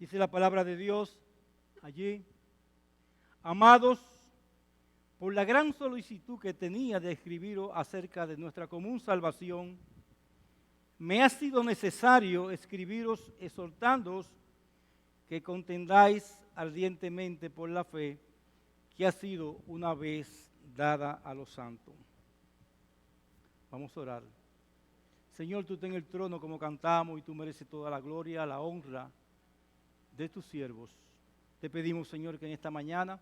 Dice la palabra de Dios allí: amados, por la gran solicitud que tenía de escribiros acerca de nuestra común salvación, me ha sido necesario escribiros exhortándoos que contendáis ardientemente por la fe que ha sido una vez dada a los santos. Vamos a orar. Señor, tú ten el trono como cantamos y tú mereces toda la gloria, la honra de tus siervos. Te pedimos, Señor, que en esta mañana,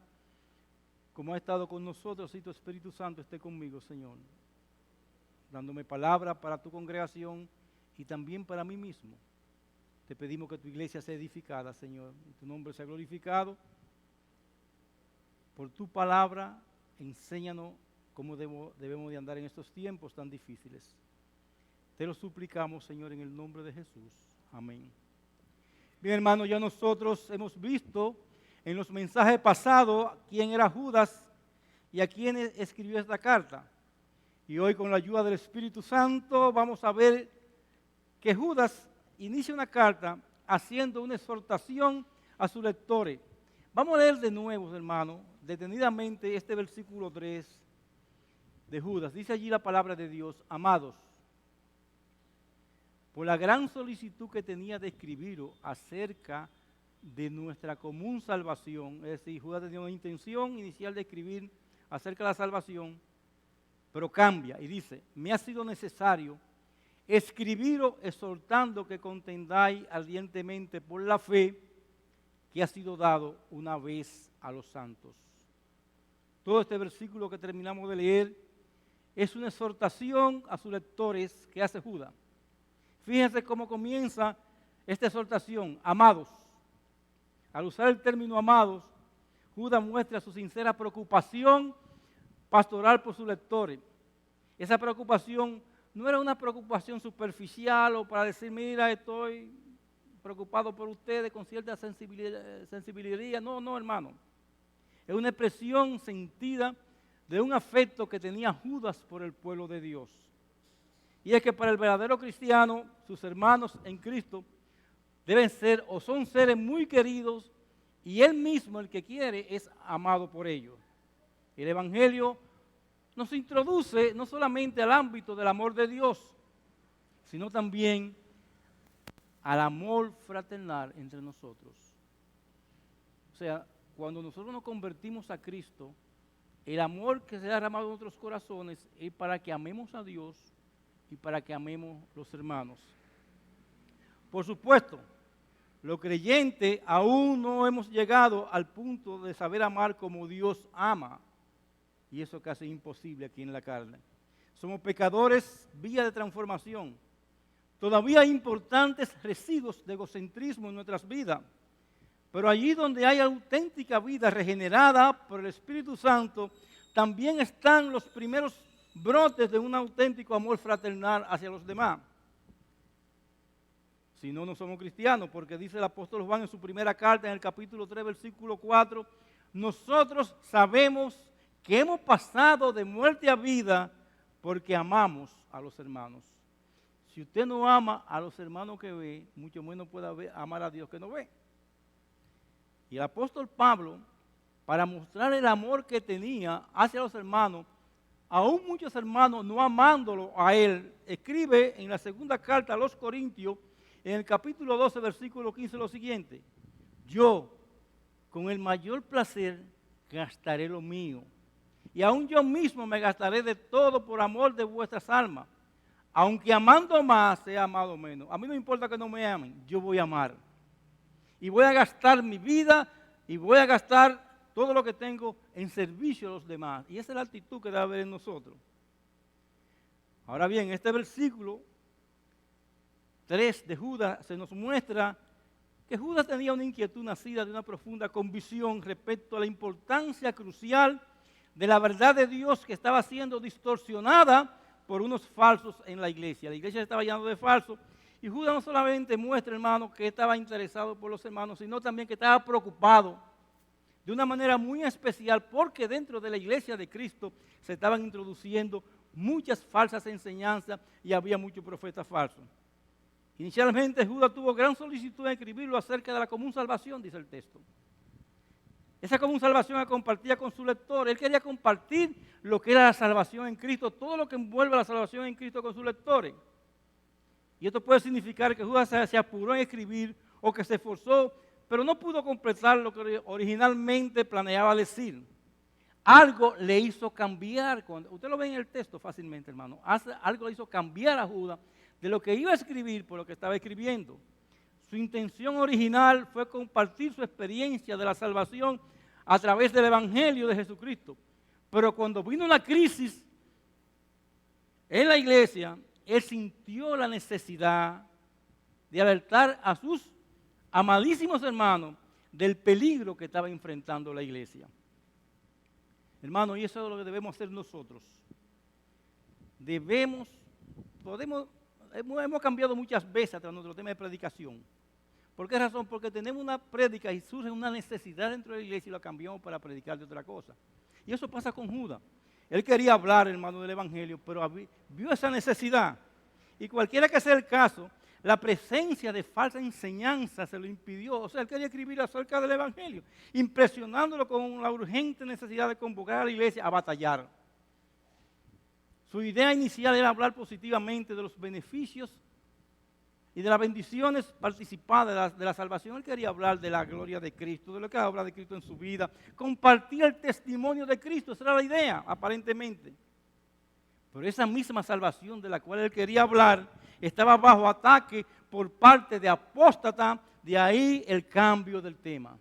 como ha estado con nosotros, y tu Espíritu Santo esté conmigo, Señor, dándome palabra para tu congregación y también para mí mismo. Te pedimos que tu iglesia sea edificada, Señor, y tu nombre sea glorificado. Por tu palabra, enséñanos cómo debemos de andar en estos tiempos tan difíciles. Te lo suplicamos, Señor, en el nombre de Jesús. Amén. Bien, hermanos, ya nosotros hemos visto en los mensajes pasados quién era Judas y a quién escribió esta carta. Y hoy, con la ayuda del Espíritu Santo, vamos a ver que Judas inicia una carta haciendo una exhortación a sus lectores. Vamos a leer de nuevo, hermano, detenidamente este versículo 3 de Judas. Dice allí la palabra de Dios: amados, por la gran solicitud que tenía de escribiros acerca de nuestra común salvación. Es decir, Judas tenía una intención inicial de escribir acerca de la salvación, pero cambia y dice: me ha sido necesario escribiros exhortando que contendáis ardientemente por la fe que ha sido dado una vez a los santos. Todo este versículo que terminamos de leer es una exhortación a sus lectores que hace Judas. Fíjense cómo comienza esta exhortación: amados. Al usar el término amados, Judas muestra su sincera preocupación pastoral por sus lectores. Esa preocupación no era una preocupación superficial o para decir: mira, estoy preocupado por ustedes con cierta sensibilidad. No, hermano. Es una expresión sentida de un afecto que tenía Judas por el pueblo de Dios. Y es que para el verdadero cristiano, sus hermanos en Cristo deben ser o son seres muy queridos, y él mismo, el que quiere, es amado por ellos. El Evangelio nos introduce no solamente al ámbito del amor de Dios, sino también al amor fraternal entre nosotros. O sea, cuando nosotros nos convertimos a Cristo, el amor que se ha derramado en nuestros corazones es para que amemos a Dios y para que amemos los hermanos. Por supuesto, los creyentes aún no hemos llegado al punto de saber amar como Dios ama, y eso casi es imposible aquí en la carne. Somos pecadores vía de transformación. Todavía hay importantes residuos de egocentrismo en nuestras vidas, pero allí donde hay auténtica vida regenerada por el Espíritu Santo, también están los primeros brotes de un auténtico amor fraternal hacia los demás. Si no, no somos cristianos, porque dice el apóstol Juan en su primera carta, en el capítulo 3, versículo 4, nosotros sabemos que hemos pasado de muerte a vida porque amamos a los hermanos. Si usted no ama a los hermanos que ve, mucho menos puede amar a Dios que no ve. Y el apóstol Pablo, para mostrar el amor que tenía hacia los hermanos, aún muchos hermanos no amándolo a él, escribe en la segunda carta a los Corintios, en el capítulo 12, versículo 15, lo siguiente: yo, con el mayor placer, gastaré lo mío, y aún yo mismo me gastaré de todo por amor de vuestras almas, aunque amando más sea amado menos. A mí no importa que no me amen, yo voy a amar. Y voy a gastar mi vida y voy a gastar todo lo que tengo en servicio a los demás. Y esa es la actitud que debe haber en nosotros. Ahora bien, este versículo 3 de Judas se nos muestra que Judas tenía una inquietud nacida de una profunda convicción respecto a la importancia crucial de la verdad de Dios que estaba siendo distorsionada por unos falsos en la iglesia. La iglesia estaba llenando de falsos, y Judas no solamente muestra, hermano, que estaba interesado por los hermanos, sino también que estaba preocupado de una manera muy especial, porque dentro de la iglesia de Cristo se estaban introduciendo muchas falsas enseñanzas y había muchos profetas falsos. Inicialmente Judas tuvo gran solicitud en escribirlo acerca de la común salvación, dice el texto. Esa común salvación la compartía con su lector. Él quería compartir lo que era la salvación en Cristo, todo lo que envuelve la salvación en Cristo con sus lectores. Y esto puede significar que Judas se apuró en escribir o que se esforzó, pero no pudo completar lo que originalmente planeaba decir. Algo le hizo cambiar. Usted lo ve en el texto fácilmente, hermano. Algo le hizo cambiar a Judas de lo que iba a escribir por lo que estaba escribiendo. Su intención original fue compartir su experiencia de la salvación a través del Evangelio de Jesucristo. Pero cuando vino una crisis en la iglesia, él sintió la necesidad de alertar a sus amadísimos hermanos del peligro que estaba enfrentando la iglesia. Hermano, y eso es lo que debemos hacer nosotros. Hemos cambiado muchas veces hasta nuestro tema de predicación. ¿Por qué razón? Porque tenemos una prédica y surge una necesidad dentro de la iglesia y la cambiamos para predicar de otra cosa. Y eso pasa con Judas. Él quería hablar, hermano, del Evangelio, pero vio esa necesidad. Y cualquiera que sea el caso, la presencia de falsa enseñanza se lo impidió. O sea, él quería escribir acerca del Evangelio, impresionándolo con la urgente necesidad de convocar a la iglesia a batallar. Su idea inicial era hablar positivamente de los beneficios y de las bendiciones participadas de la salvación. Él quería hablar de la gloria de Cristo, de lo que habla de Cristo en su vida, compartir el testimonio de Cristo. Esa era la idea, aparentemente. Pero esa misma salvación de la cual él quería hablar estaba bajo ataque por parte de apóstatas, de ahí el cambio del tema.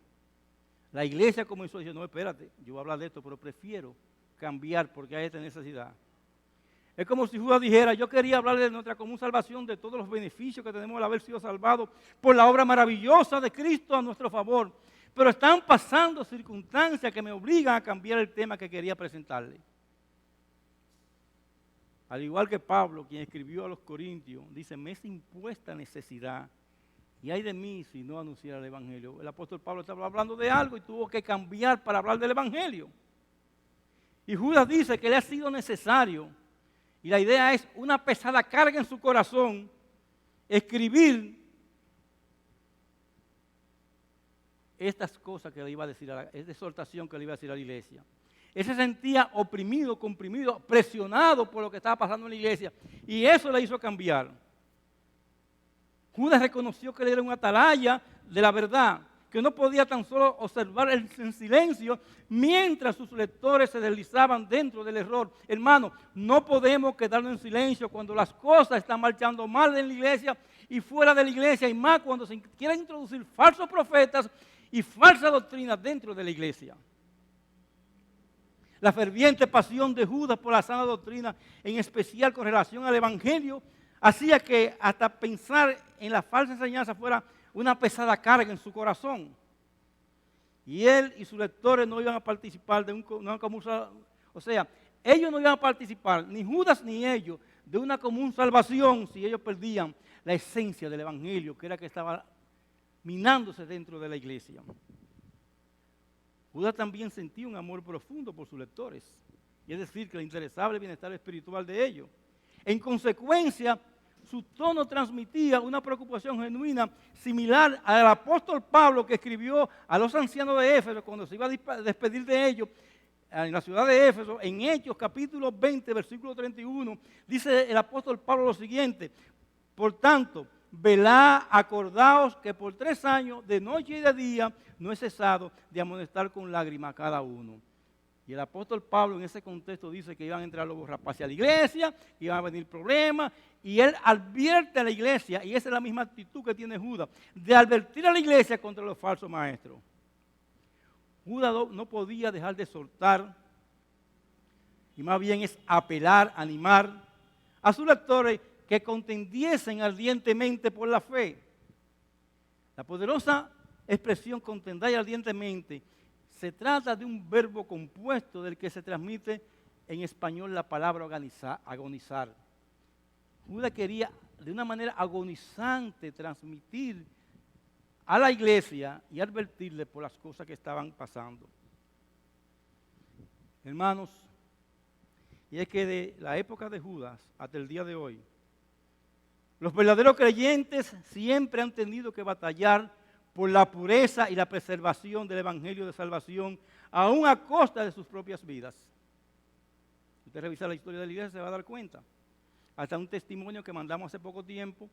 La iglesia comenzó a decir, no, espérate, yo voy a hablar de esto, pero prefiero cambiar porque hay esta necesidad. Es como si Judas dijera, yo quería hablar de nuestra común salvación, de todos los beneficios que tenemos al haber sido salvados por la obra maravillosa de Cristo a nuestro favor. Pero están pasando circunstancias que me obligan a cambiar el tema que quería presentarle. Al igual que Pablo, quien escribió a los Corintios, dice, me es impuesta necesidad y hay de mí si no anunciara el Evangelio. El apóstol Pablo estaba hablando de algo y tuvo que cambiar para hablar del Evangelio. Y Judas dice que le ha sido necesario, y la idea es una pesada carga en su corazón, escribir estas cosas que le iba a decir, esta exhortación que le iba a decir a la iglesia. Él se sentía oprimido, comprimido, presionado por lo que estaba pasando en la iglesia. Y eso le hizo cambiar. Judas reconoció que él era un atalaya de la verdad, que no podía tan solo observar en silencio mientras sus lectores se deslizaban dentro del error. Hermano, no podemos quedarnos en silencio cuando las cosas están marchando mal en la iglesia y fuera de la iglesia, y más cuando se quieren introducir falsos profetas y falsas doctrinas dentro de la iglesia. La ferviente pasión de Judas por la sana doctrina, en especial con relación al Evangelio, hacía que hasta pensar en la falsa enseñanza fuera una pesada carga en su corazón. Y él y sus lectores no iban a participar de una común salvación. O sea, ellos no iban a participar, ni Judas ni ellos, de una común salvación si ellos perdían la esencia del Evangelio, que era que estaba minándose dentro de la iglesia. Judas también sentía un amor profundo por sus lectores, y es decir, que le interesaba el bienestar espiritual de ellos. En consecuencia, su tono transmitía una preocupación genuina similar al apóstol Pablo que escribió a los ancianos de Éfeso cuando se iba a despedir de ellos en la ciudad de Éfeso. En Hechos capítulo 20, versículo 31, dice el apóstol Pablo lo siguiente: por tanto, velad, acordaos que por 3 años, de noche y de día, no he cesado de amonestar con lágrimas a cada uno. Y el apóstol Pablo en ese contexto dice que iban a entrar lobos rapaces a la iglesia, que iban a venir problemas, y él advierte a la iglesia, y esa es la misma actitud que tiene Judas, de advertir a la iglesia contra los falsos maestros. Judas no podía dejar de exhortar, y más bien es apelar, animar a sus lectores que contendiesen ardientemente por la fe. La poderosa expresión contendar ardientemente se trata de un verbo compuesto del que se transmite en español la palabra agonizar. Judas quería de una manera agonizante transmitir a la iglesia y advertirle por las cosas que estaban pasando. Hermanos, y es que de la época de Judas hasta el día de hoy, Los verdaderos creyentes siempre han tenido que batallar por la pureza y la preservación del Evangelio de salvación, aún a costa de sus propias vidas. Si usted revisa la historia de la iglesia se va a dar cuenta. Hasta un testimonio que mandamos hace poco tiempo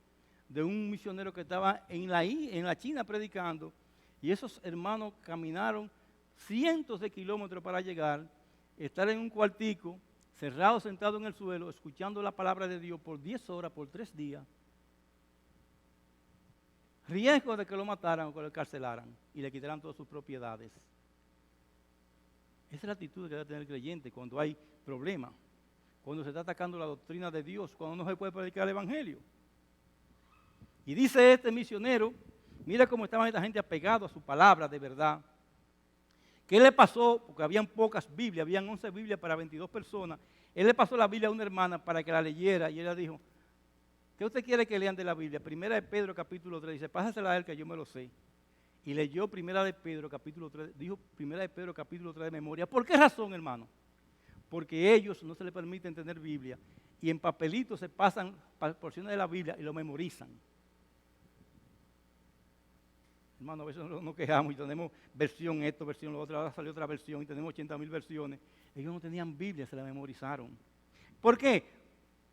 de un misionero que estaba en la China predicando, y esos hermanos caminaron cientos de kilómetros para llegar, estar en un cuartico, cerrado, sentado en el suelo, escuchando la palabra de Dios por 10 horas, por 3 días. Riesgo de que lo mataran o que lo encarcelaran y le quitaran todas sus propiedades. Esa es la actitud que debe tener el creyente cuando hay problemas, cuando se está atacando la doctrina de Dios, cuando no se puede predicar el Evangelio. Y dice este misionero, mira cómo estaban esta gente apegada a su palabra de verdad. ¿Qué le pasó? Porque habían pocas Biblias, habían 11 Biblias para 22 personas. Él le pasó la Biblia a una hermana para que la leyera y ella dijo, ¿qué usted quiere que lean de la Biblia? Primera de Pedro capítulo 3, dice, pásasela a él que yo me lo sé. Y leyó Primera de Pedro capítulo 3, dijo Primera de Pedro capítulo 3 de memoria. ¿Por qué razón, hermano? Porque ellos no se les permiten tener Biblia y en papelitos se pasan porciones de la Biblia y lo memorizan. Hermano, a veces nos quejamos y tenemos versión esto, versión lo otro, ahora salió otra versión y tenemos 80,000 versiones. Ellos no tenían Biblia, se la memorizaron. ¿Por qué?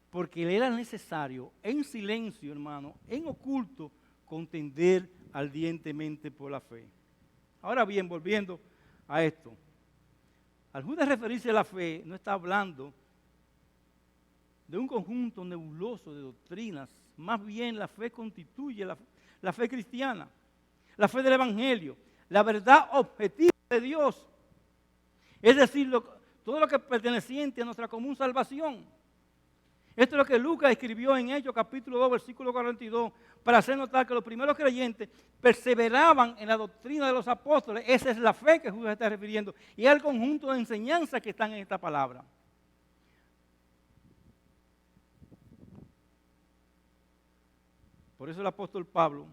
Porque le era necesario, en silencio, hermano, en oculto, contender ardientemente por la fe. Ahora bien, volviendo a esto. Al Judas referirse a la fe, no está hablando de un conjunto nebuloso de doctrinas. Más bien la fe constituye la fe cristiana, la fe del Evangelio, la verdad objetiva de Dios. Es decir, todo lo que perteneciente a nuestra común salvación. Esto es lo que Lucas escribió en Hechos capítulo 2, versículo 42, para hacer notar que los primeros creyentes perseveraban en la doctrina de los apóstoles. Esa es la fe que Judas está refiriendo. Y es el conjunto de enseñanzas que están en esta palabra. Por eso el apóstol Pablo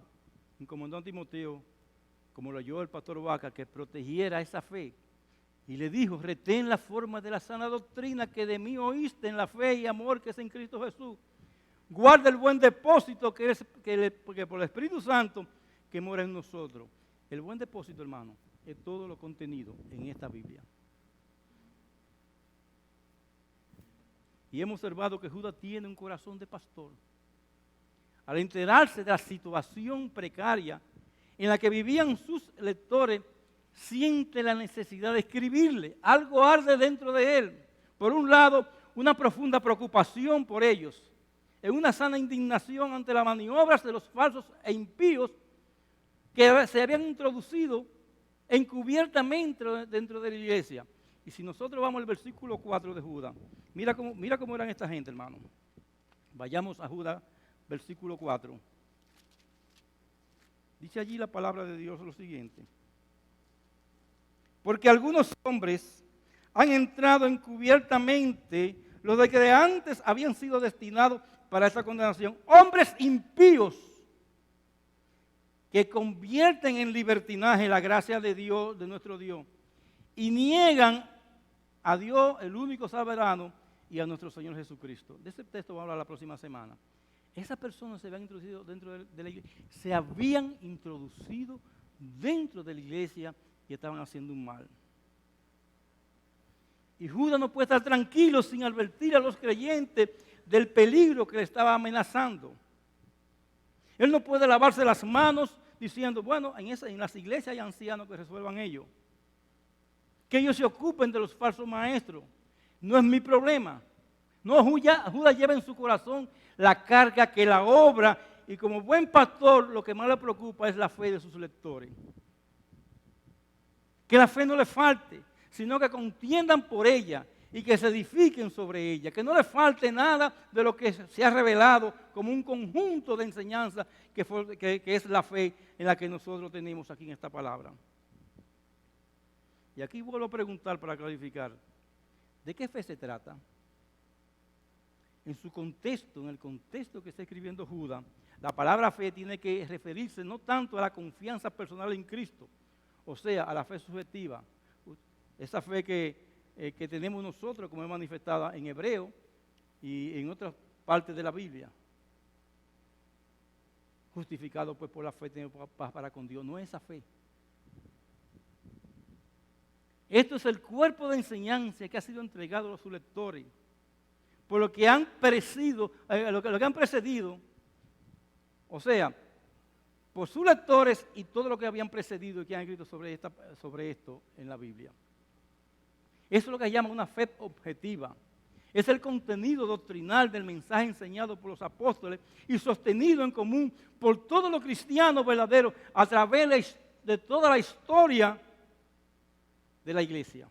encomendó a Timoteo, como lo oyó el pastor Vaca, que protegiera esa fe. Y le dijo, retén la forma de la sana doctrina que de mí oíste en la fe y amor que es en Cristo Jesús. Guarda el buen depósito que por el Espíritu Santo que mora en nosotros. El buen depósito, hermano, es todo lo contenido en esta Biblia. Y hemos observado que Judas tiene un corazón de pastor. Al enterarse de la situación precaria en la que vivían sus lectores, siente la necesidad de escribirle. Algo arde dentro de él. Por un lado, una profunda preocupación por ellos, en una sana indignación ante las maniobras de los falsos e impíos que se habían introducido encubiertamente dentro de la iglesia. Y si nosotros vamos al versículo 4 de Judas, mira cómo eran esta gente, hermano. Vayamos a Judas, versículo 4. Dice allí la palabra de Dios lo siguiente. Porque algunos hombres han entrado encubiertamente, los de que de antes habían sido destinados para esa condenación. Hombres impíos que convierten en libertinaje la gracia de Dios, de nuestro Dios, y niegan a Dios, el único soberano, y a nuestro Señor Jesucristo. De ese texto vamos a hablar la próxima semana. Esas personas se habían introducido dentro de la iglesia, se habían introducido dentro de la iglesia y estaban haciendo un mal. Y Judas no puede estar tranquilo sin advertir a los creyentes del peligro que le estaba amenazando. Él no puede lavarse las manos diciendo, bueno, en las iglesias hay ancianos que resuelvan ello. Que ellos se ocupen de los falsos maestros. No es mi problema. No, Judas lleva en su corazón la carga que la obra, y como buen pastor lo que más le preocupa es la fe de sus lectores. Que la fe no le falte, sino que contiendan por ella y que se edifiquen sobre ella. Que no le falte nada de lo que se ha revelado como un conjunto de enseñanzas que es la fe en la que nosotros tenemos aquí en esta palabra. Y aquí vuelvo a preguntar para clarificar, ¿de qué fe se trata? En su contexto, en el contexto que está escribiendo Judas, la palabra fe tiene que referirse no tanto a la confianza personal en Cristo, o sea, a la fe subjetiva, esa fe que tenemos nosotros, como es manifestada en Hebreo y en otras partes de la Biblia. justificado pues por la fe tenemos paz para con Dios. No es esa fe. Esto es el cuerpo de enseñanza que ha sido entregado a sus lectores, por lo que han precedido, o sea, por sus lectores y todo lo que habían precedido y que han escrito sobre esto en la Biblia. Eso es lo que se llama una fe objetiva. Es el contenido doctrinal del mensaje enseñado por los apóstoles y sostenido en común por todos los cristianos verdaderos a través de toda la historia de la iglesia.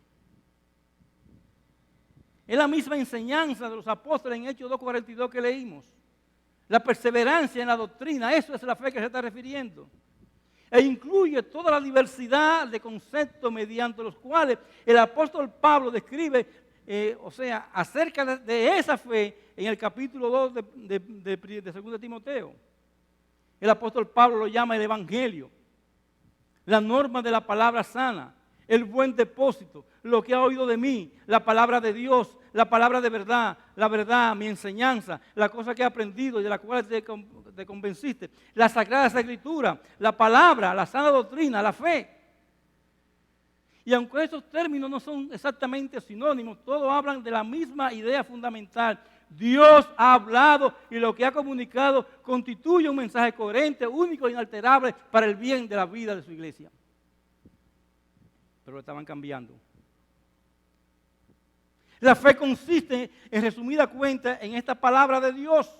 Es la misma enseñanza de los apóstoles en Hechos 2:42 que leímos. La perseverancia en la doctrina, eso es la fe que se está refiriendo. E incluye toda la diversidad de conceptos mediante los cuales el apóstol Pablo describe, acerca de esa fe en el capítulo 2 de 2 Timoteo. El apóstol Pablo lo llama el evangelio, la norma de la palabra sana, el buen depósito, lo que ha oído de mí, la palabra de Dios, la palabra de verdad, la verdad, mi enseñanza, la cosa que he aprendido y de la cual te convenciste, la sagrada escritura, la palabra, la sana doctrina, la fe. Y aunque esos términos no son exactamente sinónimos, todos hablan de la misma idea fundamental. Dios ha hablado y lo que ha comunicado constituye un mensaje coherente, único e inalterable para el bien de la vida de su iglesia. Pero lo estaban cambiando. La fe consiste, en resumida cuenta, en esta palabra de Dios,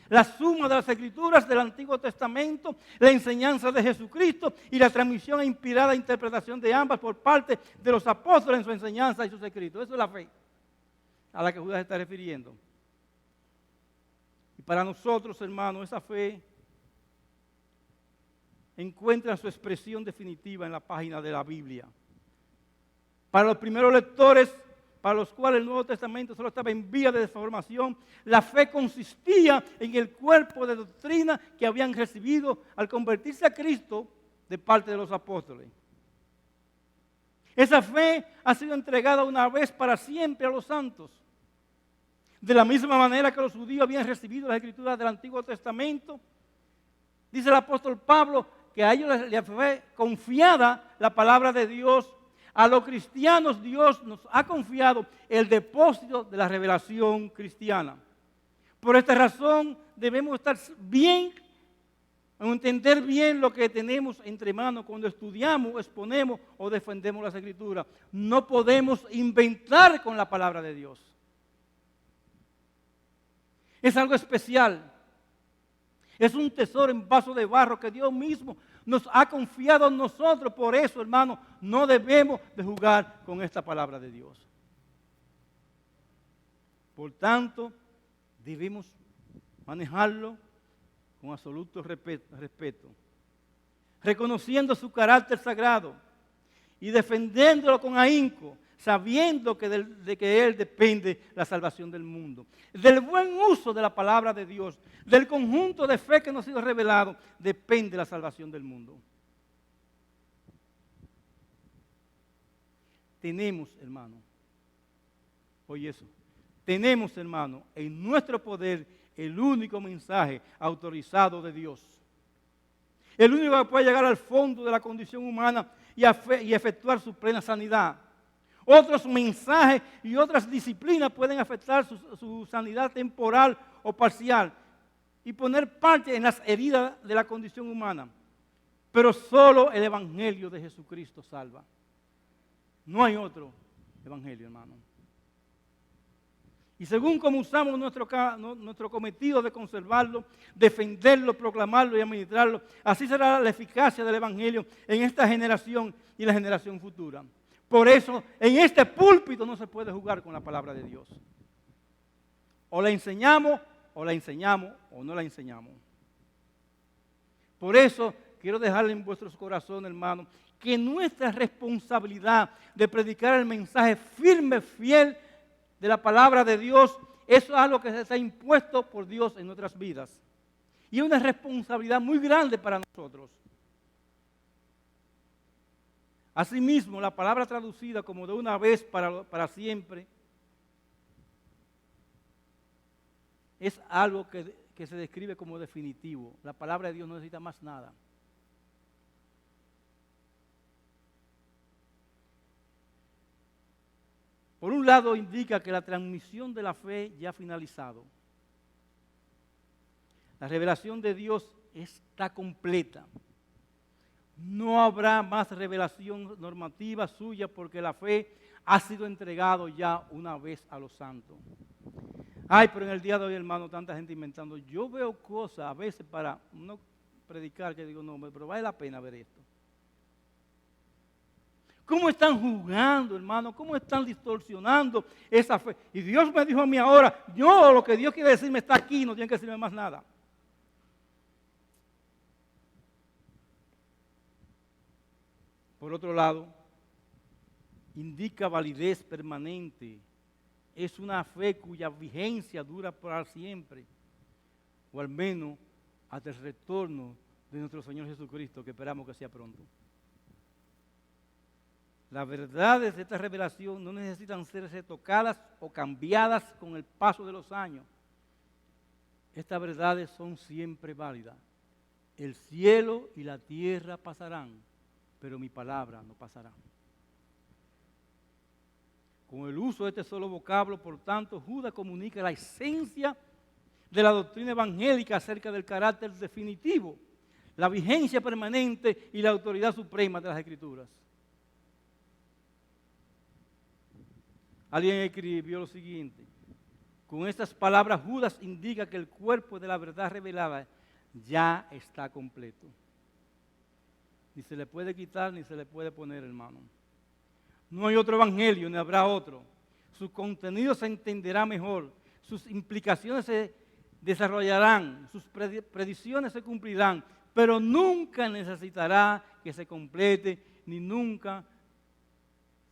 la suma de las escrituras del Antiguo Testamento, la enseñanza de Jesucristo y la transmisión e inspirada interpretación de ambas por parte de los apóstoles en su enseñanza y sus escritos. Eso es la fe a la que Judas se está refiriendo. Y para nosotros, hermanos, esa fe encuentra su expresión definitiva en la página de la Biblia. Para los primeros lectores, para los cuales el Nuevo Testamento solo estaba en vía de formación, la fe consistía en el cuerpo de doctrina que habían recibido al convertirse a Cristo de parte de los apóstoles. Esa fe ha sido entregada una vez para siempre a los santos. De la misma manera que los judíos habían recibido las escrituras del Antiguo Testamento, dice el apóstol Pablo que a ellos les fue confiada la palabra de Dios. A los cristianos Dios nos ha confiado el depósito de la revelación cristiana. Por esta razón debemos estar bien, entender bien lo que tenemos entre manos cuando estudiamos, exponemos o defendemos las Escrituras. No podemos inventar con la palabra de Dios. Es algo especial. Es un tesoro en vaso de barro que Dios mismo nos ha confiado a nosotros. Por eso, hermano, no debemos de jugar con esta palabra de Dios. Por tanto, debemos manejarlo con absoluto respeto, reconociendo su carácter sagrado y defendiéndolo con ahínco, sabiendo que de que Él depende la salvación del mundo. Del buen uso de la palabra de Dios, del conjunto de fe que nos ha sido revelado, depende la salvación del mundo. Tenemos, hermano, oye eso, tenemos, hermano, en nuestro poder el único mensaje autorizado de Dios. El único que puede llegar al fondo de la condición humana y efectuar su plena sanidad. Otros mensajes y otras disciplinas pueden afectar su sanidad temporal o parcial y poner parte en las heridas de la condición humana. Pero solo el Evangelio de Jesucristo salva. No hay otro Evangelio, hermano. Y según como usamos nuestro cometido de conservarlo, defenderlo, proclamarlo y administrarlo, así será la eficacia del Evangelio en esta generación y la generación futura. Por eso, en este púlpito no se puede jugar con la palabra de Dios. O la enseñamos, o no la enseñamos. Por eso, quiero dejarle en vuestros corazones, hermanos, que nuestra responsabilidad de predicar el mensaje firme, fiel de la palabra de Dios, eso es algo que se está impuesto por Dios en nuestras vidas. Y es una responsabilidad muy grande para nosotros. Asimismo, la palabra traducida como de una vez para siempre es algo que se describe como definitivo. La palabra de Dios no necesita más nada. Por un lado, indica que la transmisión de la fe ya ha finalizado. La revelación de Dios está completa. No habrá más revelación normativa suya porque la fe ha sido entregado ya una vez a los santos. Ay, pero en el día de hoy, hermano, tanta gente inventando. Yo veo cosas a veces para no predicar que digo, no, pero vale la pena ver esto. ¿Cómo están jugando, hermano? ¿Cómo están distorsionando esa fe? Y Dios me dijo a mí ahora, yo lo que Dios quiere decirme está aquí, no tiene que decirme más nada. Por otro lado, indica validez permanente. Es una fe cuya vigencia dura para siempre, o al menos hasta el retorno de nuestro Señor Jesucristo, que esperamos que sea pronto. Las verdades de esta revelación no necesitan ser retocadas o cambiadas con el paso de los años. Estas verdades son siempre válidas. El cielo y la tierra pasarán, pero mi palabra no pasará. Con el uso de este solo vocablo, por tanto, Judas comunica la esencia de la doctrina evangélica acerca del carácter definitivo, la vigencia permanente y la autoridad suprema de las Escrituras. Alguien escribió lo siguiente: con estas palabras Judas indica que el cuerpo de la verdad revelada ya está completo. Ni se le puede quitar ni se le puede poner, hermano. No hay otro evangelio, ni habrá otro. Su contenido se entenderá mejor, sus implicaciones se desarrollarán, sus predicciones se cumplirán, pero nunca necesitará que se complete, ni nunca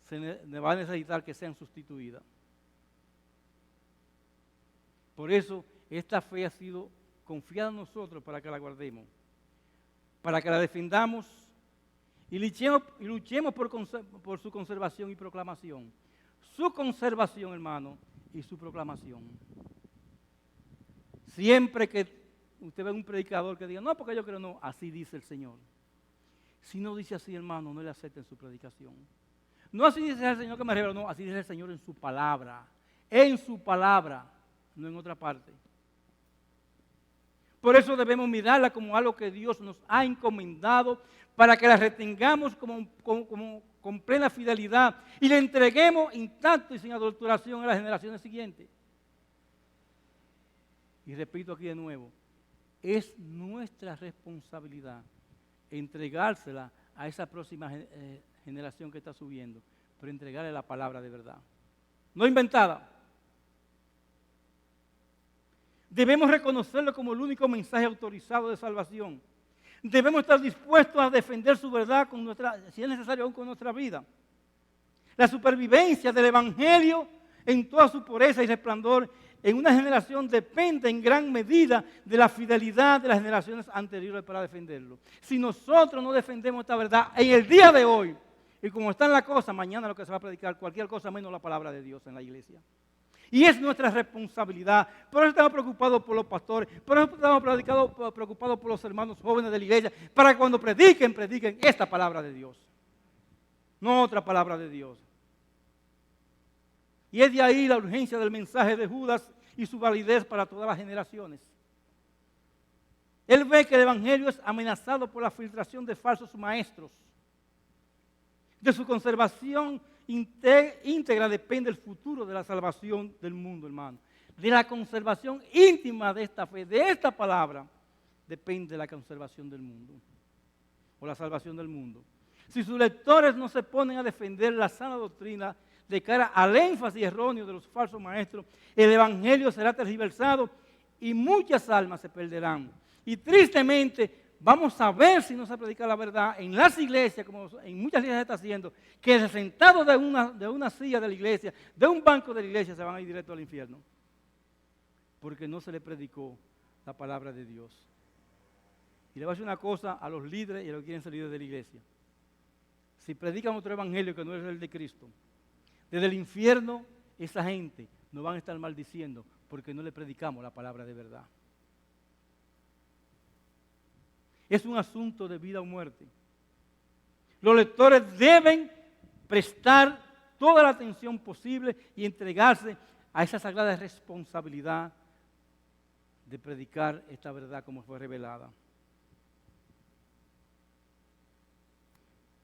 se va a necesitar que sean sustituidas. Por eso, esta fe ha sido confiada en nosotros para que la guardemos, para que la defendamos y luchemos por su conservación y proclamación. Su conservación, hermano, y su proclamación. Siempre que usted ve un predicador que diga, no, porque yo creo, no, así dice el Señor. Si no dice así, hermano, no le acepten su predicación. No así dice el Señor que me revela, no, así dice el Señor en su palabra, no en otra parte. Por eso debemos mirarla como algo que Dios nos ha encomendado para que la retengamos con plena fidelidad y la entreguemos intacto y sin adulteración a las generaciones siguientes. Y repito aquí de nuevo, es nuestra responsabilidad entregársela a esa próxima generación que está subiendo, pero entregarle la palabra de verdad, no inventada. Debemos reconocerlo como el único mensaje autorizado de salvación. Debemos estar dispuestos a defender su verdad si es necesario, aún con nuestra vida. La supervivencia del Evangelio en toda su pureza y resplandor en una generación depende en gran medida de la fidelidad de las generaciones anteriores para defenderlo. Si nosotros no defendemos esta verdad en el día de hoy, y como están las cosas, mañana lo que se va a predicar, cualquier cosa menos la palabra de Dios en la iglesia. Y es nuestra responsabilidad. Por eso estamos preocupados por los pastores, por eso estamos preocupados por los hermanos jóvenes de la iglesia, para que cuando prediquen esta palabra de Dios, no otra palabra de Dios. Y es de ahí la urgencia del mensaje de Judas y su validez para todas las generaciones. Él ve que el evangelio es amenazado por la filtración de falsos maestros. De su conservación íntegra depende el futuro de la salvación del mundo, hermano. De la conservación íntima de esta fe, de esta palabra, depende la conservación del mundo, o la salvación del mundo. Si sus lectores no se ponen a defender la sana doctrina de cara al énfasis erróneo de los falsos maestros, el evangelio será tergiversado y muchas almas se perderán. Y tristemente, vamos a ver si no se predica la verdad en las iglesias, como en muchas iglesias se está haciendo, que sentados de una silla de la iglesia, de un banco de la iglesia, se van a ir directo al infierno. Porque no se le predicó la palabra de Dios. Y le voy a decir una cosa a los líderes y a los que quieren salir de la iglesia. Si predican otro evangelio que no es el de Cristo, desde el infierno esa gente nos van a estar maldiciendo porque no le predicamos la palabra de verdad. Es un asunto de vida o muerte. Los lectores deben prestar toda la atención posible y entregarse a esa sagrada responsabilidad de predicar esta verdad como fue revelada.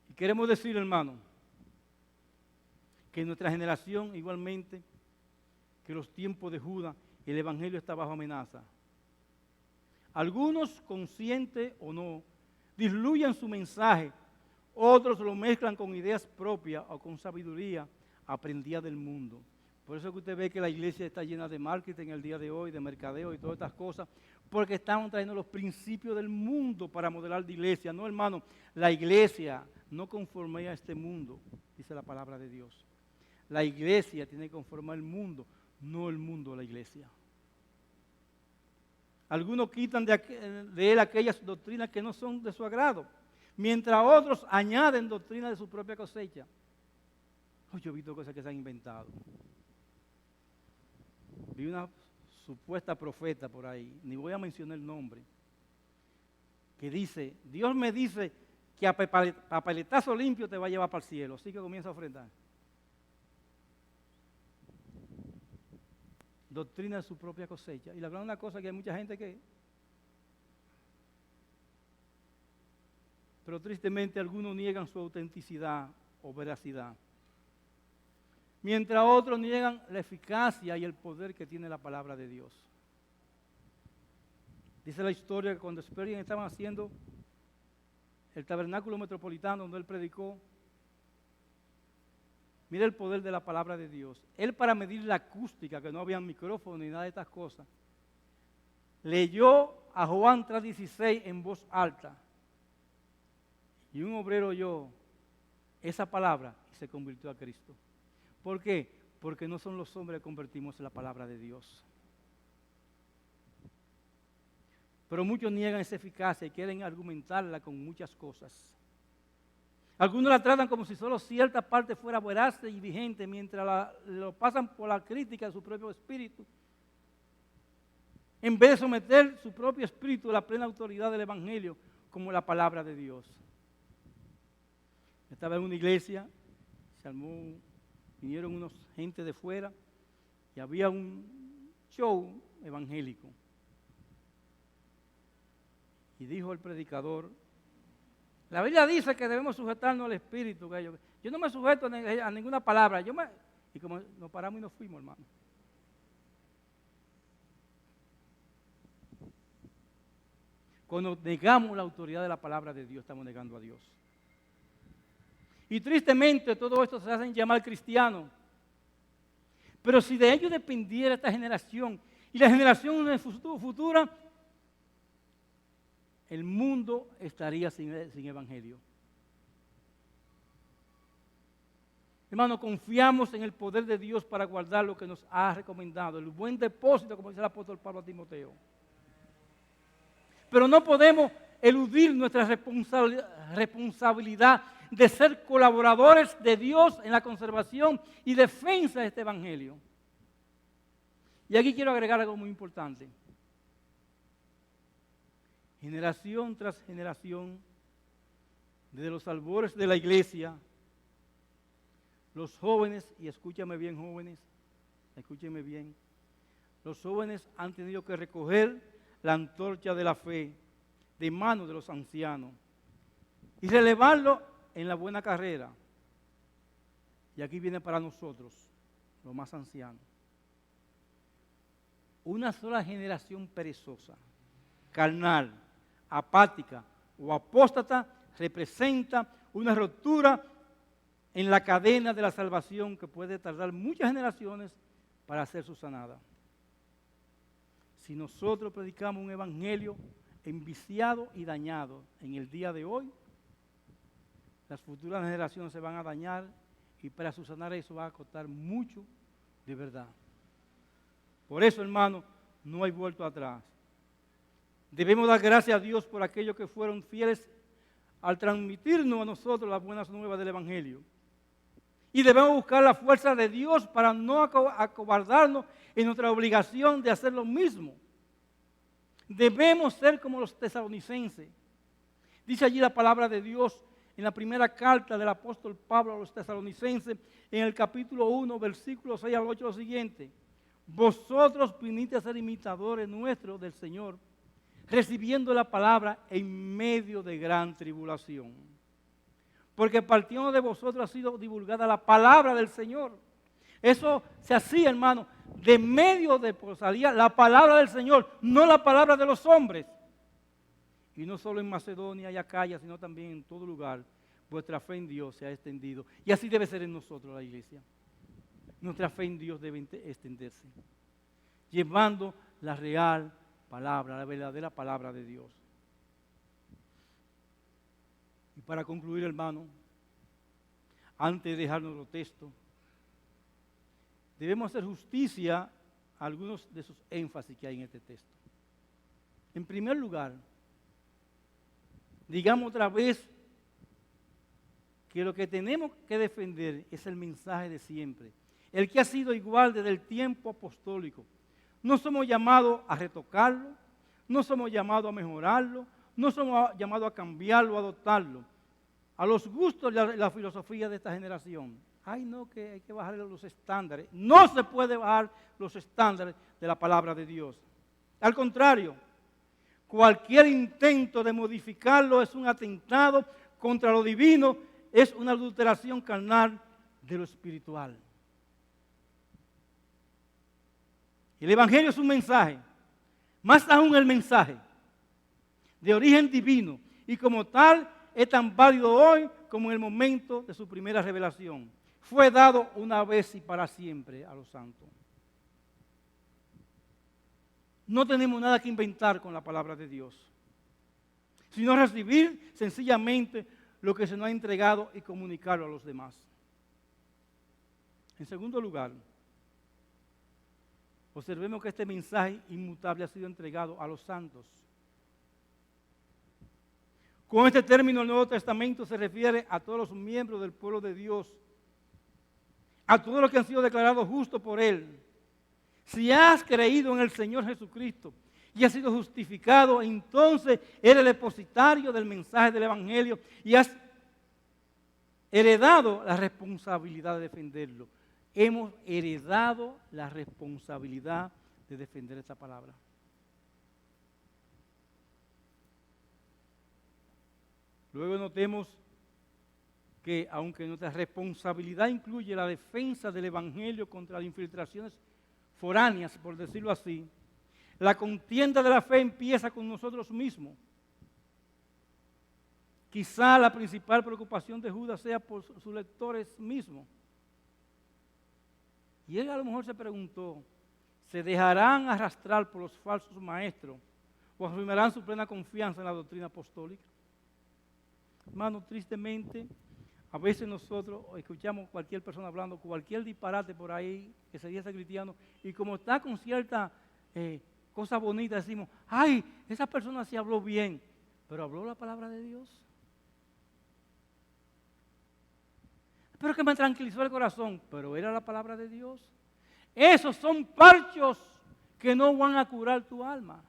Y queremos decir, hermano, que en nuestra generación igualmente, que los tiempos de Judas, el Evangelio está bajo amenaza. Algunos, conscientes o no, diluyen su mensaje, otros lo mezclan con ideas propias o con sabiduría aprendida del mundo. Por eso que usted ve que la iglesia está llena de marketing el día de hoy, de mercadeo y todas estas cosas, porque están trayendo los principios del mundo para modelar de iglesia. No, hermano, la iglesia no conforme a este mundo, dice la palabra de Dios. La iglesia tiene que conformar el mundo, no el mundo a la iglesia. Algunos quitan de él aquellas doctrinas que no son de su agrado, mientras otros añaden doctrinas de su propia cosecha. Yo he visto cosas que se han inventado. Vi una supuesta profeta por ahí, ni voy a mencionar el nombre, que dice, Dios me dice que a papeletazo limpio te va a llevar para el cielo, así que comienza a ofrendar. Doctrina de su propia cosecha. Y la verdad es una cosa que hay mucha gente que... Pero tristemente algunos niegan su autenticidad o veracidad, mientras otros niegan la eficacia y el poder que tiene la palabra de Dios. Dice la historia que cuando Spurgeon estaban haciendo el tabernáculo metropolitano donde él predicó, mira el poder de la palabra de Dios. Él, para medir la acústica, que no había micrófono ni nada de estas cosas, leyó a Juan 3:16 en voz alta. Y un obrero oyó esa palabra y se convirtió a Cristo. ¿Por qué? Porque no son los hombres que convertimos en la palabra de Dios. Pero muchos niegan esa eficacia y quieren argumentarla con muchas cosas. Algunos la tratan como si solo cierta parte fuera veraz y vigente, mientras lo pasan por la crítica de su propio espíritu, en vez de someter su propio espíritu a la plena autoridad del Evangelio como la palabra de Dios. Estaba en una iglesia, vinieron unos gente de fuera y había un show evangélico. Y dijo el predicador, la Biblia dice que debemos sujetarnos al Espíritu. Yo no me sujeto a ninguna palabra. Y como nos paramos y nos fuimos, hermano. Cuando negamos la autoridad de la palabra de Dios, estamos negando a Dios. Y tristemente todo esto se hacen llamar cristianos. Pero si de ellos dependiera esta generación y la generación futura, el mundo estaría sin evangelio. Hermano, confiamos en el poder de Dios para guardar lo que nos ha recomendado, el buen depósito, como dice el apóstol Pablo a Timoteo. Pero no podemos eludir nuestra responsabilidad de ser colaboradores de Dios en la conservación y defensa de este evangelio. Y aquí quiero agregar algo muy importante. Generación tras generación, desde los albores de la iglesia, los jóvenes, y escúchame bien jóvenes, escúcheme bien, los jóvenes han tenido que recoger la antorcha de la fe de manos de los ancianos y relevarlo en la buena carrera. Y aquí viene para nosotros, los más ancianos. Una sola generación perezosa, carnal, apática o apóstata representa una ruptura en la cadena de la salvación que puede tardar muchas generaciones para ser subsanada. Si nosotros predicamos un evangelio enviciado y dañado en el día de hoy, las futuras generaciones se van a dañar y para subsanar eso va a costar mucho de verdad. Por eso, hermano, no hay vuelto atrás. Debemos dar gracias a Dios por aquellos que fueron fieles al transmitirnos a nosotros las buenas nuevas del evangelio. Y debemos buscar la fuerza de Dios para no acobardarnos en nuestra obligación de hacer lo mismo. Debemos ser como los tesalonicenses, Dice allí la palabra de Dios en la primera carta del apóstol Pablo a los tesalonicenses, en el capítulo 1, versículos 6 al 8, lo siguiente: vosotros viniste a ser imitadores nuestros del Señor, recibiendo la palabra en medio de gran tribulación. Porque partiendo de vosotros ha sido divulgada la palabra del Señor. Eso se hacía, hermano, de medio de salía la palabra del Señor, no la palabra de los hombres. Y no solo en Macedonia y Acaya, sino también en todo lugar, vuestra fe en Dios se ha extendido. Y así debe ser en nosotros, la iglesia. Nuestra fe en Dios debe extenderse, llevando la real palabra, la verdadera palabra de Dios. Y para concluir, hermano, antes de dejar nuestro texto, debemos hacer justicia a algunos de esos énfasis que hay en este texto. En primer lugar, digamos otra vez que lo que tenemos que defender es el mensaje de siempre, el que ha sido igual desde el tiempo apostólico. No somos llamados a retocarlo, no somos llamados a mejorarlo, no somos llamados a cambiarlo, a adoptarlo a los gustos y la filosofía de esta generación. Ay, no, que hay que bajar los estándares. No se puede bajar los estándares de la palabra de Dios. Al contrario, cualquier intento de modificarlo es un atentado contra lo divino, es una adulteración carnal de lo espiritual. El Evangelio es un mensaje, más aún el mensaje de origen divino, y como tal es tan válido hoy como en el momento de su primera revelación. Fue dado una vez y para siempre a los santos. No tenemos nada que inventar con la palabra de Dios, sino recibir sencillamente lo que se nos ha entregado y comunicarlo a los demás. En segundo lugar, observemos que este mensaje inmutable ha sido entregado a los santos. Con este término el Nuevo Testamento se refiere a todos los miembros del pueblo de Dios, a todos los que han sido declarados justos por Él. Si has creído en el Señor Jesucristo y has sido justificado, entonces eres el depositario del mensaje del Evangelio y has heredado la responsabilidad de defenderlo. Hemos heredado la responsabilidad de defender esta palabra. Luego notemos que aunque nuestra responsabilidad incluye la defensa del Evangelio contra las infiltraciones foráneas, por decirlo así, la contienda de la fe empieza con nosotros mismos. Quizá la principal preocupación de Judas sea por sus lectores mismos. Y él a lo mejor se preguntó, ¿se dejarán arrastrar por los falsos maestros o afirmarán su plena confianza en la doctrina apostólica? Hermano, tristemente, a veces nosotros escuchamos cualquier persona hablando, cualquier disparate por ahí que se dice cristiano, y como está con cierta cosa bonita, decimos, ay, esa persona sí habló bien, pero habló la palabra de Dios. Pero que me tranquilizó el corazón, pero era la palabra de Dios. Esos son parchos que no van a curar tu alma.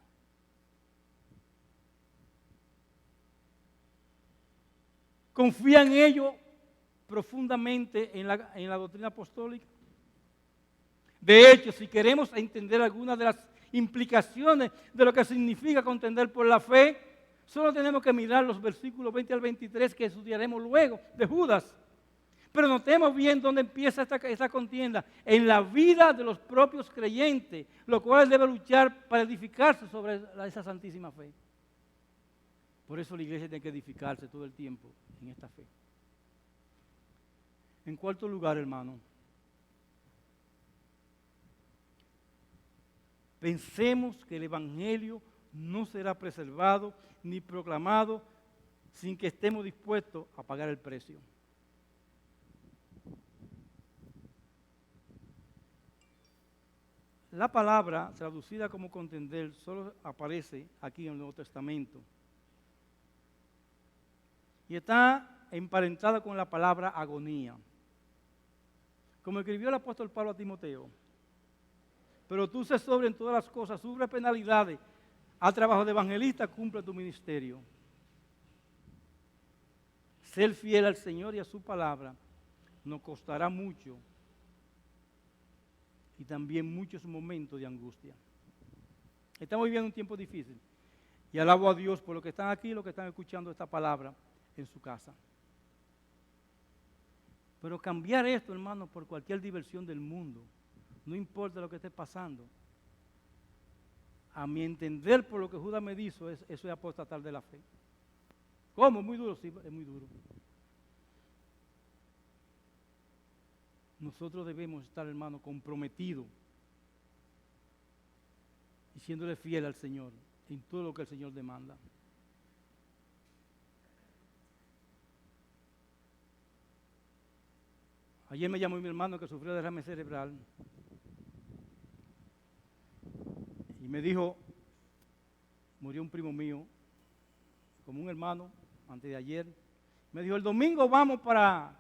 Confía en ello profundamente en la doctrina apostólica. De hecho, si queremos entender algunas de las implicaciones de lo que significa contender por la fe, solo tenemos que mirar los versículos 20 al 23 que estudiaremos luego de Judas. Pero notemos bien dónde empieza esta contienda, en la vida de los propios creyentes, lo cual debe luchar para edificarse sobre esa santísima fe. Por eso la iglesia tiene que edificarse todo el tiempo en esta fe. En cuarto lugar, hermano, pensemos que el Evangelio no será preservado ni proclamado sin que estemos dispuestos a pagar el precio. La palabra traducida como contender solo aparece aquí en el Nuevo Testamento y está emparentada con la palabra agonía. Como escribió el apóstol Pablo a Timoteo, pero tú sé sobre en todas las cosas, sufre penalidades, al trabajo de evangelista, cumple tu ministerio. ser fiel al Señor y a su palabra nos costará mucho y también muchos momentos de angustia. Estamos viviendo un tiempo difícil y alabo a Dios por los que están aquí y los que están escuchando esta palabra en su casa. Pero cambiar esto, hermano, por cualquier diversión del mundo, no importa lo que esté pasando, a mi entender, por lo que Judas me dijo, eso es apostatar de la fe. ¿Cómo? ¿Muy duro? Sí, es muy duro. Nosotros debemos estar, hermano, comprometidos y siéndole fiel al Señor en todo lo que el Señor demanda. Ayer me llamó mi hermano que sufrió derrame cerebral y me dijo, murió un primo mío, como un hermano, antes de ayer. Me dijo, el domingo vamos para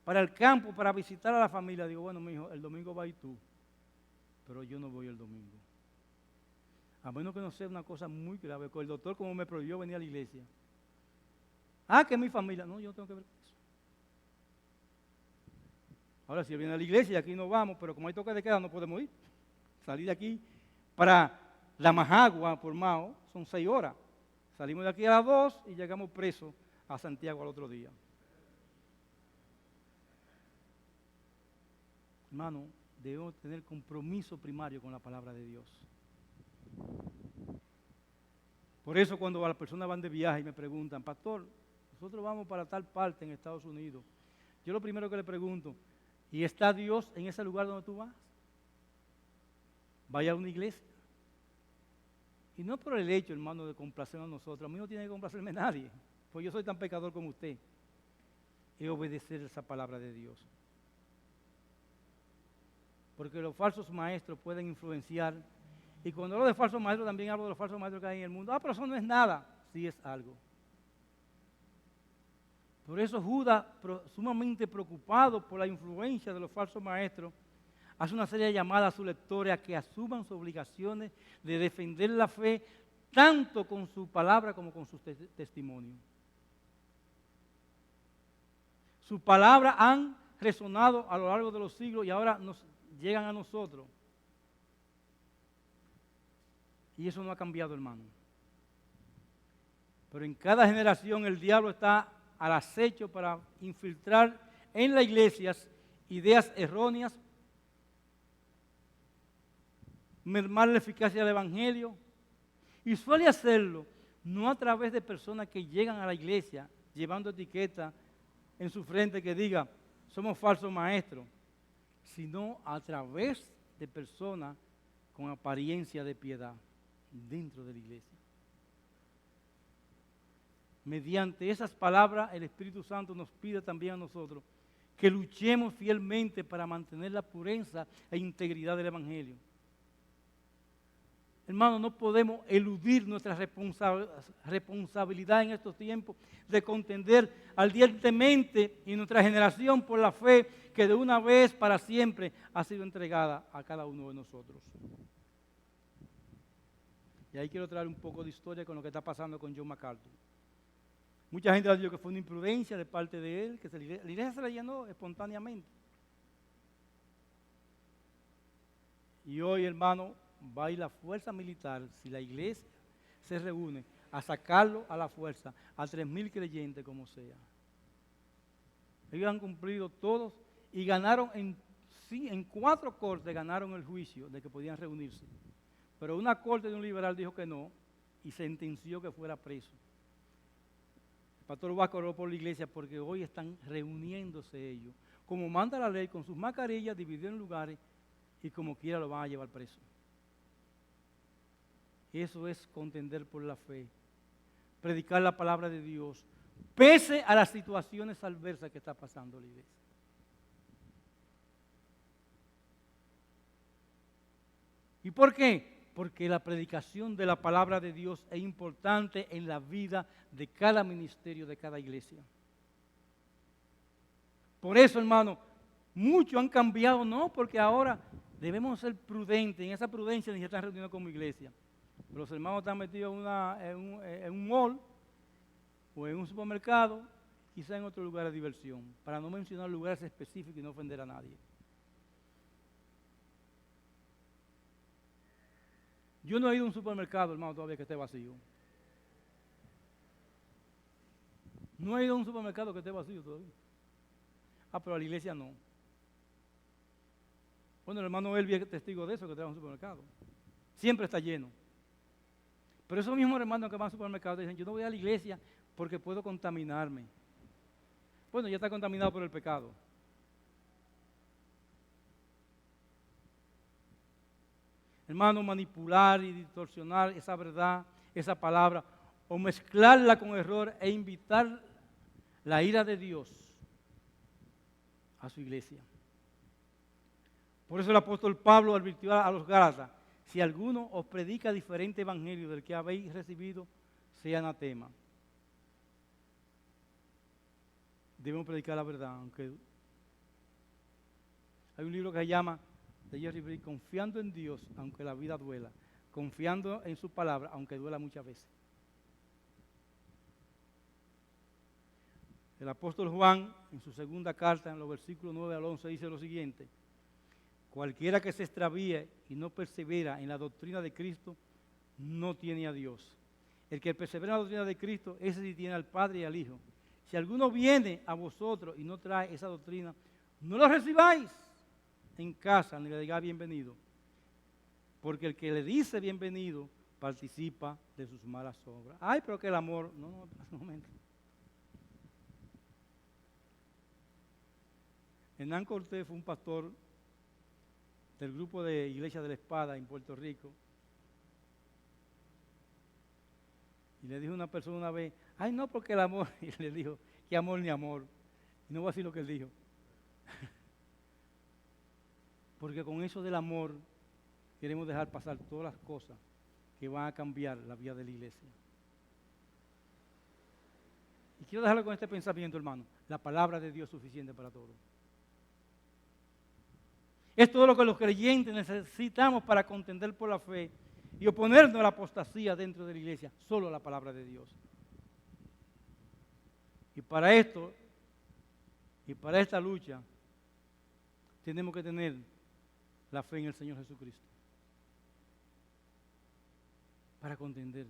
el campo para visitar a la familia. Digo, bueno, mi hijo, el domingo vas tú, pero yo no voy el domingo. A menos que no sea una cosa muy grave, con el doctor como me prohibió venir a la iglesia. Ah, que es mi familia. No, yo no tengo que ver con eso. Ahora, si él viene a la iglesia, aquí no vamos, pero como hay toque de queda, no podemos ir. Salir de aquí para la Majagua, por Mao, son 6 horas. Salimos de aquí a las 2 y llegamos presos a Santiago al otro día. Hermano, debemos tener compromiso primario con la palabra de Dios. Por eso cuando las personas van de viaje y me preguntan, pastor, nosotros vamos para tal parte en Estados Unidos, yo lo primero que le pregunto, ¿y está Dios en ese lugar donde tú vas? Vaya a una iglesia. Y no por el hecho, hermano, de complacernos a nosotros. A mí no tiene que complacerme nadie, pues yo soy tan pecador como usted. Es obedecer esa palabra de Dios. Porque los falsos maestros pueden influenciar. Y cuando hablo de falsos maestros, también hablo de los falsos maestros que hay en el mundo. Ah, pero eso no es nada. Sí es algo. Por eso Judas, sumamente preocupado por la influencia de los falsos maestros, hace una serie de llamadas a sus lectores a que asuman sus obligaciones de defender la fe, tanto con su palabra como con sus testimonios. Sus palabras han resonado a lo largo de los siglos y ahora nos llegan a nosotros. Y eso no ha cambiado, hermano. Pero en cada generación el diablo está al acecho para infiltrar en las iglesias ideas erróneas, mermar la eficacia del evangelio, y suele hacerlo no a través de personas que llegan a la iglesia llevando etiqueta en su frente que diga somos falsos maestros, sino a través de personas con apariencia de piedad dentro de la iglesia. Mediante esas palabras el Espíritu Santo nos pide también a nosotros que luchemos fielmente para mantener la pureza e integridad del evangelio. Hermano, no podemos eludir nuestra responsabilidad en estos tiempos de contender ardientemente en nuestra generación por la fe que de una vez para siempre ha sido entregada a cada uno de nosotros. Y ahí quiero traer un poco de historia con lo que está pasando con John MacArthur. Mucha gente ha dicho que fue una imprudencia de parte de él, que la iglesia se la llenó espontáneamente. Y hoy, hermano, va a ir la fuerza militar, si la iglesia se reúne, a sacarlo a la fuerza, a 3,000 creyentes como sea. Ellos han cumplido todos y ganaron en 4 cortes, ganaron el juicio de que podían reunirse. Pero una corte de un liberal dijo que no y sentenció que fuera preso. El pastor Vasco oró por la iglesia porque hoy están reuniéndose ellos, como manda la ley, con sus mascarillas, divididos en lugares, y como quiera lo van a llevar preso. Eso es contender por la fe, predicar la palabra de Dios, pese a las situaciones adversas que está pasando la iglesia. ¿Y por qué? Porque la predicación de la palabra de Dios es importante en la vida de cada ministerio, de cada iglesia. Por eso, hermano, muchos han cambiado, no, porque ahora debemos ser prudentes. En esa prudencia ni se están reuniendo como iglesia. Los hermanos están metidos en un mall o en un supermercado, quizá en otro lugar de diversión, para no mencionar lugares específicos y no ofender a nadie. Yo no he ido a un supermercado, hermano, todavía que esté vacío. No he ido a un supermercado que esté vacío todavía. Ah, pero a la iglesia no. Bueno, el hermano Elvi es testigo de eso, que trabaja en un supermercado. Siempre está lleno. Pero esos mismos hermanos que van al supermercado dicen, yo no voy a la iglesia porque puedo contaminarme. Bueno, ya está contaminado por el pecado. Hermano, manipular y distorsionar esa verdad, esa palabra, o mezclarla con error e invitar la ira de Dios a su iglesia. Por eso el apóstol Pablo advirtió a los Gálatas, si alguno os predica diferente evangelio del que habéis recibido, sea anatema. Debemos predicar la verdad, aunque hay un libro que se llama de Jerry Bridge, confiando en Dios, aunque la vida duela, confiando en su palabra, aunque duela muchas veces. El apóstol Juan, en su segunda carta, en los versículos 9 al 11, dice lo siguiente: cualquiera que se extravíe y no persevera en la doctrina de Cristo, no tiene a Dios. El que persevera en la doctrina de Cristo, ese sí tiene al Padre y al Hijo. Si alguno viene a vosotros y no trae esa doctrina, no lo recibáis en casa, ni le diga bienvenido. Porque el que le dice bienvenido, participa de sus malas obras. Ay, pero que el amor... No, un momento. Hernán Cortés fue un pastor del grupo de Iglesia de la Espada en Puerto Rico. Y le dijo a una persona una vez, ay no, porque el amor, y le dijo, ¿qué amor ni amor? Y no voy a decir lo que él dijo. Porque con eso del amor queremos dejar pasar todas las cosas que van a cambiar la vida de la iglesia. Y quiero dejarlo con este pensamiento, hermano. La palabra de Dios es suficiente para todo. Es todo lo que los creyentes necesitamos para contender por la fe y oponernos a la apostasía dentro de la iglesia. Solo la palabra de Dios. Y para esto, y para esta lucha, tenemos que tener la fe en el Señor Jesucristo. Para contender.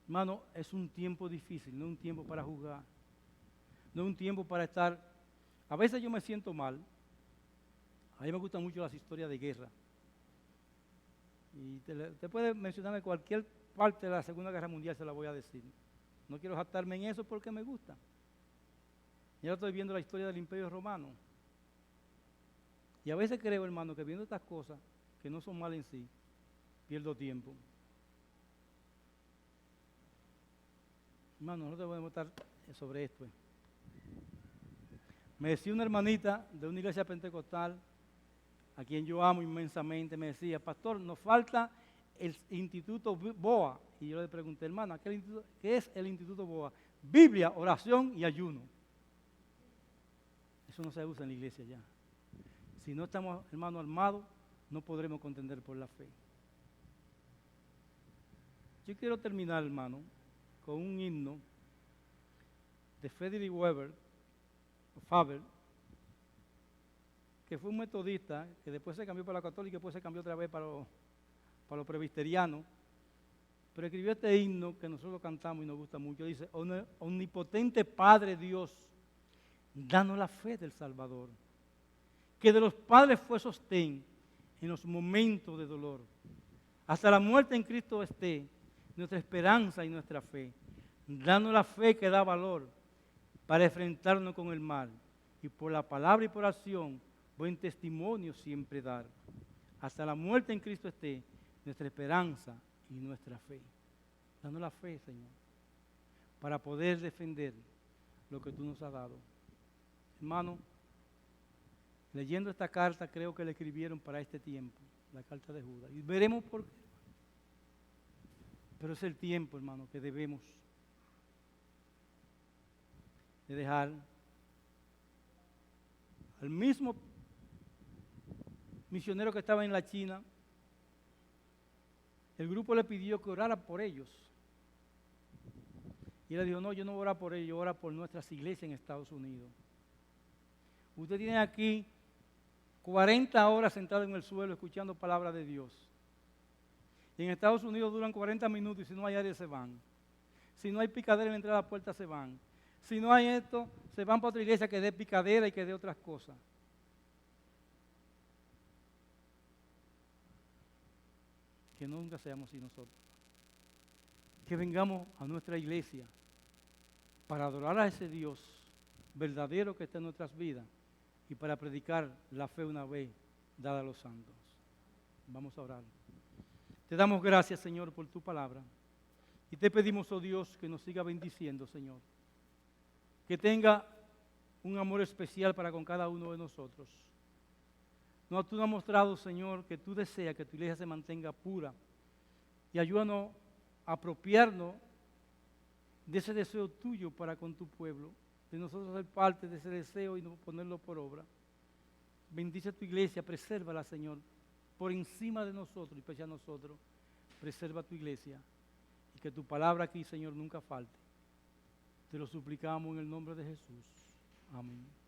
Hermano, es un tiempo difícil, no es un tiempo para juzgar. No es un tiempo para estar... A veces yo me siento mal. A mí me gustan mucho las historias de guerra. Y te puede mencionarme cualquier parte de la Segunda Guerra Mundial, se la voy a decir. No quiero jactarme en eso porque me gusta. Ya estoy viendo la historia del Imperio Romano. Y a veces creo, hermano, que viendo estas cosas, que no son malas en sí, pierdo tiempo. Hermano, nosotros podemos estar sobre esto. Me decía una hermanita de una iglesia pentecostal, a quien yo amo inmensamente, me decía, pastor, nos falta el Instituto BOA. Y yo le pregunté, hermana, ¿qué es el Instituto BOA? Biblia, oración y ayuno. Eso no se usa en la iglesia ya. Si no estamos, hermano, armados, no podremos contender por la fe. Yo quiero terminar, hermano, con un himno de Frederick Faber, que fue un metodista, que después se cambió para la católica y después se cambió otra vez para los presbiterianos, pero escribió este himno que nosotros cantamos y nos gusta mucho. Dice, omnipotente Padre Dios, danos la fe del Salvador, que de los padres fue sostén en los momentos de dolor. Hasta la muerte en Cristo esté nuestra esperanza y nuestra fe. Danos la fe que da valor para enfrentarnos con el mal y por la palabra y por acción buen testimonio siempre dar. Hasta la muerte en Cristo esté nuestra esperanza y nuestra fe. Danos la fe, Señor, para poder defender lo que tú nos has dado. Hermano, leyendo esta carta creo que la escribieron para este tiempo, la carta de Judas. Y veremos por qué. Pero es el tiempo, hermano, que debemos de dejar al mismo misionero que estaba en la China. El grupo le pidió que orara por ellos. Y ella dijo, no, yo no voy a orar por ellos, yo voy a orar por nuestras iglesias en Estados Unidos. Usted tiene aquí 40 horas sentado en el suelo escuchando palabra de Dios. Y en Estados Unidos duran 40 minutos y si no hay área se van. Si no hay picadera en la entrada a la puerta se van. Si no hay esto, se van para otra iglesia que dé picadera y que dé otras cosas. Que nunca seamos así nosotros. Que vengamos a nuestra iglesia para adorar a ese Dios verdadero que está en nuestras vidas y para predicar la fe una vez dada a los santos. Vamos a orar. Te damos gracias, Señor, por tu palabra. Y te pedimos, oh Dios, que nos siga bendiciendo, Señor. Que tenga un amor especial para con cada uno de nosotros. No, tú nos has mostrado, Señor, que tú deseas que tu iglesia se mantenga pura. Y ayúdanos a apropiarnos de ese deseo tuyo para con tu pueblo. De nosotros ser parte de ese deseo y no ponerlo por obra. Bendice tu iglesia, presérvala, Señor, por encima de nosotros y pese a nosotros. Preserva tu iglesia y que tu palabra aquí, Señor, nunca falte. Te lo suplicamos en el nombre de Jesús. Amén.